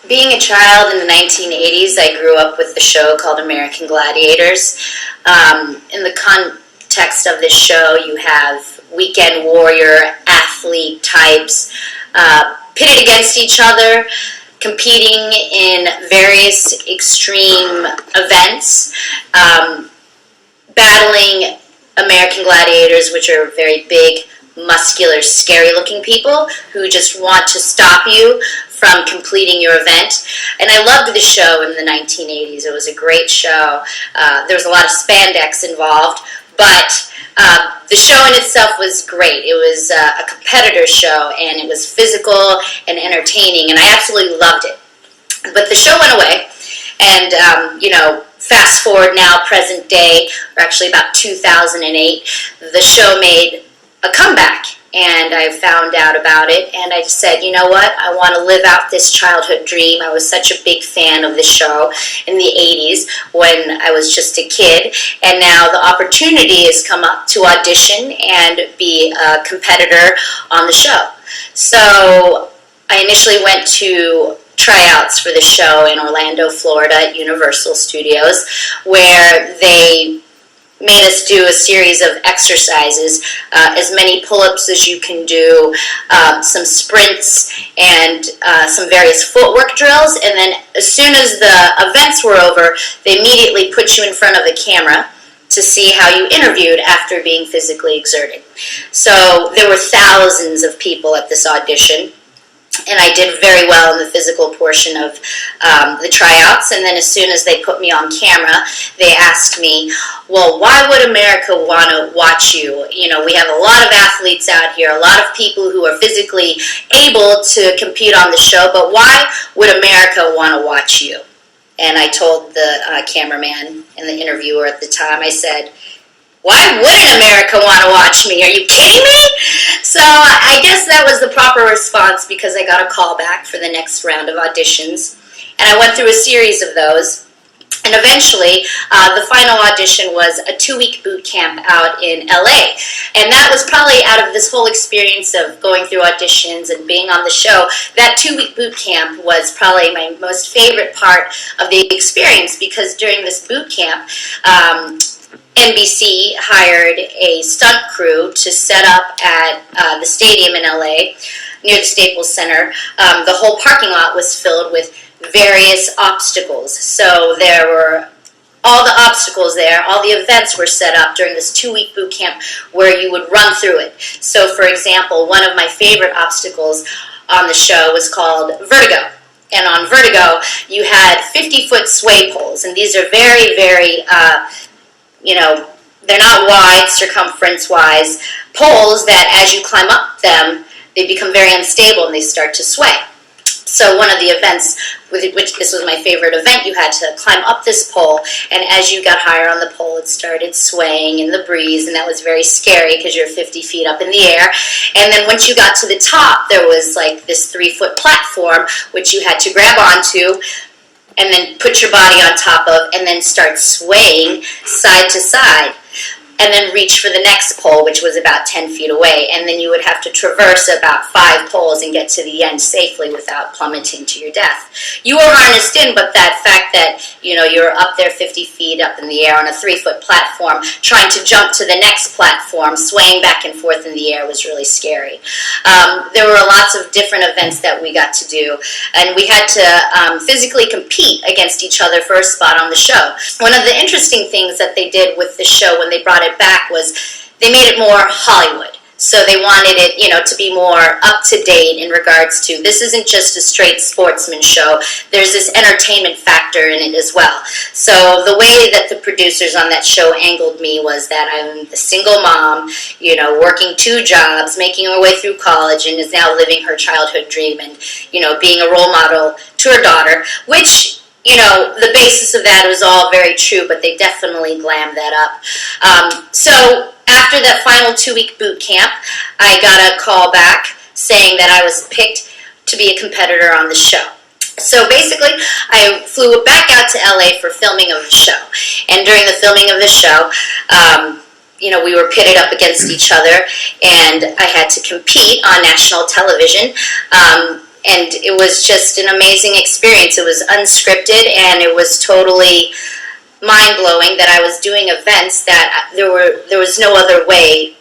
Being a child in the 1980s, I grew up with the show called American Gladiators. In the context of this show, you have weekend warrior athlete types pitted against each other, competing in various extreme events, battling American gladiators, which are very big, muscular, scary-looking people who just want to stop you from completing your event. And I loved the show in the 1980s. It was a great show. There was a lot of spandex involved, but the show in itself was great. It was a competitor show, and it was physical and entertaining, and I absolutely loved it. But the show went away, and fast forward now, present day, or actually about 2008, the show made a comeback, and I found out about it, and I just said, you know what, I want to live out this childhood dream. I was such a big fan of the show in the 80s when I was just a kid, and now the opportunity has come up to audition and be a competitor on the show. So I initially went to tryouts for the show in Orlando, Florida at Universal Studios, where they made us do a series of exercises, as many pull-ups as you can do, some sprints, and some various footwork drills. And then as soon as the events were over, they immediately put you in front of the camera to see how you interviewed after being physically exerted. So there were thousands of people at this audition, and I did very well in the physical portion of the tryouts. And then as soon as they put me on camera, they asked me, well, why would America want to watch you? You know, we have a lot of athletes out here, a lot of people who are physically able to compete on the show, but why would America want to watch you? And I told the cameraman and the interviewer at the time, I said, why wouldn't America want to watch me? Are you kidding me? So I guess that was the proper response, because I got a call back for the next round of auditions. And I went through a series of those. And eventually, the final audition was a 2-week boot camp out in LA. And that was probably, out of this whole experience of going through auditions and being on the show, that 2-week boot camp was probably my most favorite part of the experience, because during this boot camp, NBC hired a stunt crew to set up at the stadium in LA, near the Staples Center. The whole parking lot was filled with various obstacles. So there were all the obstacles there, all the events were set up during this 2-week boot camp where you would run through it. So for example, one of my favorite obstacles on the show was called Vertigo. And on Vertigo, you had 50-foot sway poles, and these are very, very they're not wide, circumference-wise, poles that as you climb up them, they become very unstable and they start to sway. So one of the events, which this was my favorite event, you had to climb up this pole, and as you got higher on the pole, it started swaying in the breeze, and that was very scary because you're 50 feet up in the air. And then once you got to the top, there was like this 3-foot platform, which you had to grab onto, and then put your body on top of, and then start swaying side to side, and then reach for the next pole, which was about 10 feet away, and then you would have to traverse about 5 poles and get to the end safely without plummeting to your death. You were harnessed in, but that fact that, you're up there 50 feet up in the air on a 3-foot platform, trying to jump to the next platform, swaying back and forth in the air, was really scary. There were lots of different events that we got to do, and we had to physically compete against each other for a spot on the show. One of the interesting things that they did with the show when they brought it back was they made it more Hollywood. So they wanted it, to be more up to date in regards to, this isn't just a straight sportsman show. There's this entertainment factor in it as well. So the way that the producers on that show angled me was that I'm the single mom, working 2 jobs, making her way through college, and is now living her childhood dream, and being a role model to her daughter, which, the basis of that was all very true, but they definitely glammed that up. So after that final 2-week boot camp, I got a call back saying that I was picked to be a competitor on the show. So basically, I flew back out to LA for filming of the show. And during the filming of the show, we were pitted up against each other, and I had to compete on national television. And it was just an amazing experience. It was unscripted, and it was totally mind-blowing that I was doing events that there was no other way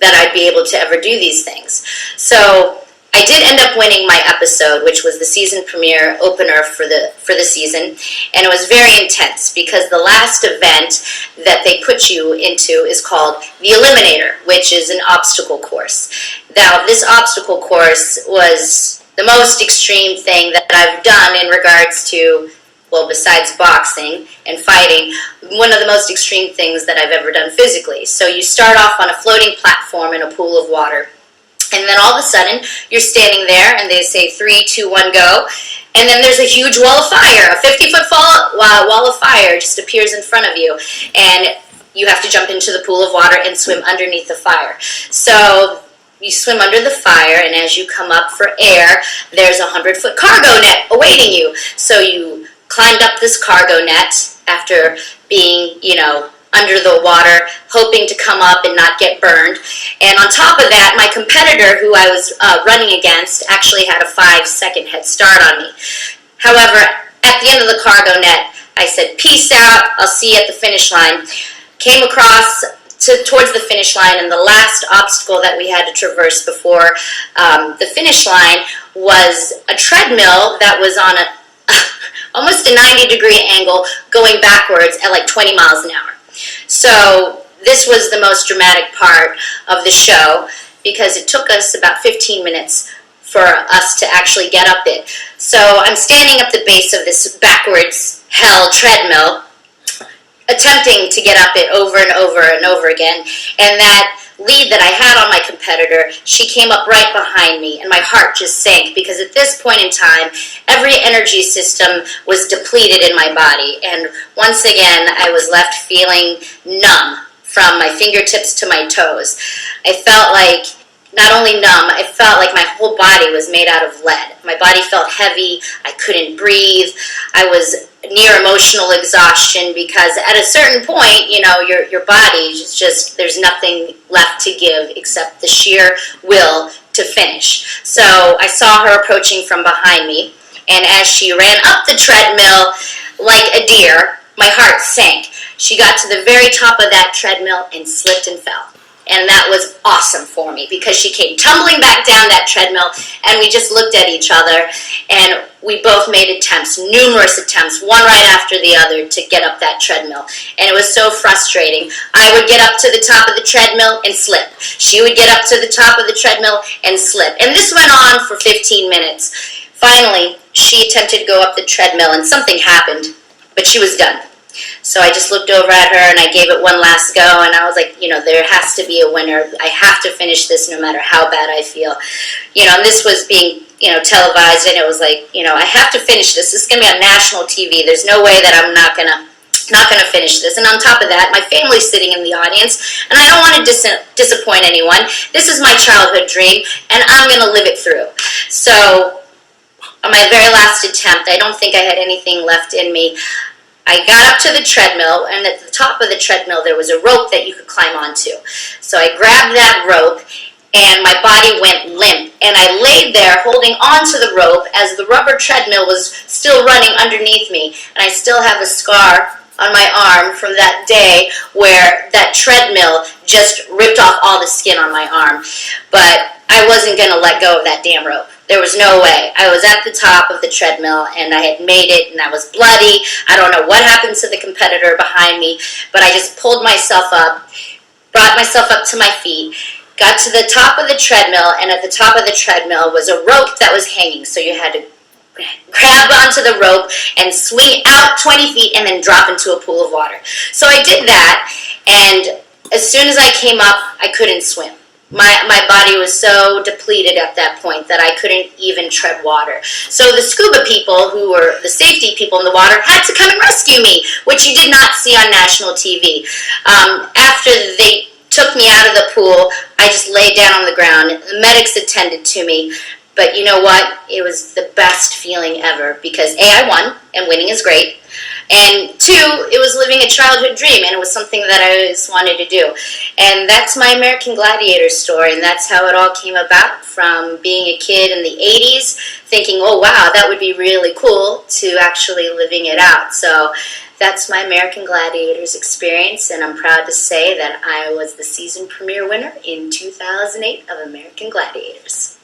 that I'd be able to ever do these things. So I did end up winning my episode, which was the season premiere opener for the season, and it was very intense because the last event that they put you into is called the Eliminator, which is an obstacle course. Now, this obstacle course was the most extreme thing that I've done in regards to, well, besides boxing and fighting, one of the most extreme things that I've ever done physically. So you start off on a floating platform in a pool of water. And then all of a sudden, you're standing there, and they say 3, 2, 1, go. And then there's a huge wall of fire. A 50-foot wall of fire just appears in front of you. And you have to jump into the pool of water and swim underneath the fire. So you swim under the fire, and as you come up for air, there's a 100-foot cargo net awaiting you. So you climbed up this cargo net after being, under the water, hoping to come up and not get burned. And on top of that, my competitor, who I was running against, actually had a 5-second head start on me. However, at the end of the cargo net, I said, peace out, I'll see you at the finish line. Came across towards the finish line, and the last obstacle that we had to traverse before the finish line was a treadmill that was on almost a 90-degree angle going backwards at like 20 miles an hour. So this was the most dramatic part of the show because it took us about 15 minutes for us to actually get up it. So I'm standing at the base of this backwards hell treadmill, attempting to get up it over and over and over again, and that lead that I had on my competitor, she came up right behind me, and my heart just sank because at this point in time, every energy system was depleted in my body, and once again, I was left feeling numb from my fingertips to my toes. I felt like, not only numb, I felt like my whole body was made out of lead. My body felt heavy, I couldn't breathe, I was near emotional exhaustion because at a certain point, your body is just, there's nothing left to give except the sheer will to finish. So I saw her approaching from behind me, and as she ran up the treadmill like a deer, my heart sank. She got to the very top of that treadmill and slipped and fell. And that was awesome for me because she came tumbling back down that treadmill, and we just looked at each other, and we both made attempts, numerous attempts, one right after the other, to get up that treadmill. And it was so frustrating. I would get up to the top of the treadmill and slip. She would get up to the top of the treadmill and slip. And this went on for 15 minutes. Finally, she attempted to go up the treadmill, and something happened, but she was done. So I just looked over at her, and I gave it one last go, and I was like, there has to be a winner. I have to finish this no matter how bad I feel. And this was being, televised, and it was like, I have to finish this. This is going to be on national TV. There's no way that I'm not going to finish this. And on top of that, my family's sitting in the audience, and I don't want to disappoint anyone. This is my childhood dream, and I'm going to live it through. So on my very last attempt, I don't think I had anything left in me. I got up to the treadmill, and at the top of the treadmill there was a rope that you could climb onto. So I grabbed that rope, and my body went limp, and I laid there holding onto the rope as the rubber treadmill was still running underneath me, and I still have a scar on my arm from that day where that treadmill just ripped off all the skin on my arm. But I wasn't going to let go of that damn rope. There was no way. I was at the top of the treadmill, and I had made it, and I was bloody. I don't know what happened to the competitor behind me, but I just pulled myself up, brought myself up to my feet, got to the top of the treadmill, and at the top of the treadmill was a rope that was hanging, so you had to grab onto the rope and swing out 20 feet and then drop into a pool of water. So I did that, and as soon as I came up, I couldn't swim. My body was so depleted at that point that I couldn't even tread water. So the scuba people, who were the safety people in the water, had to come and rescue me, which you did not see on national TV. After they took me out of the pool, I just laid down on the ground. The medics attended to me. But you know what? It was the best feeling ever because A, I won, and winning is great. And two, it was living a childhood dream, and it was something that I always wanted to do. And that's my American Gladiator story, and that's how it all came about, from being a kid in the 80s, thinking, oh wow, that would be really cool, to actually living it out. So that's my American Gladiators experience, and I'm proud to say that I was the season premiere winner in 2008 of American Gladiators.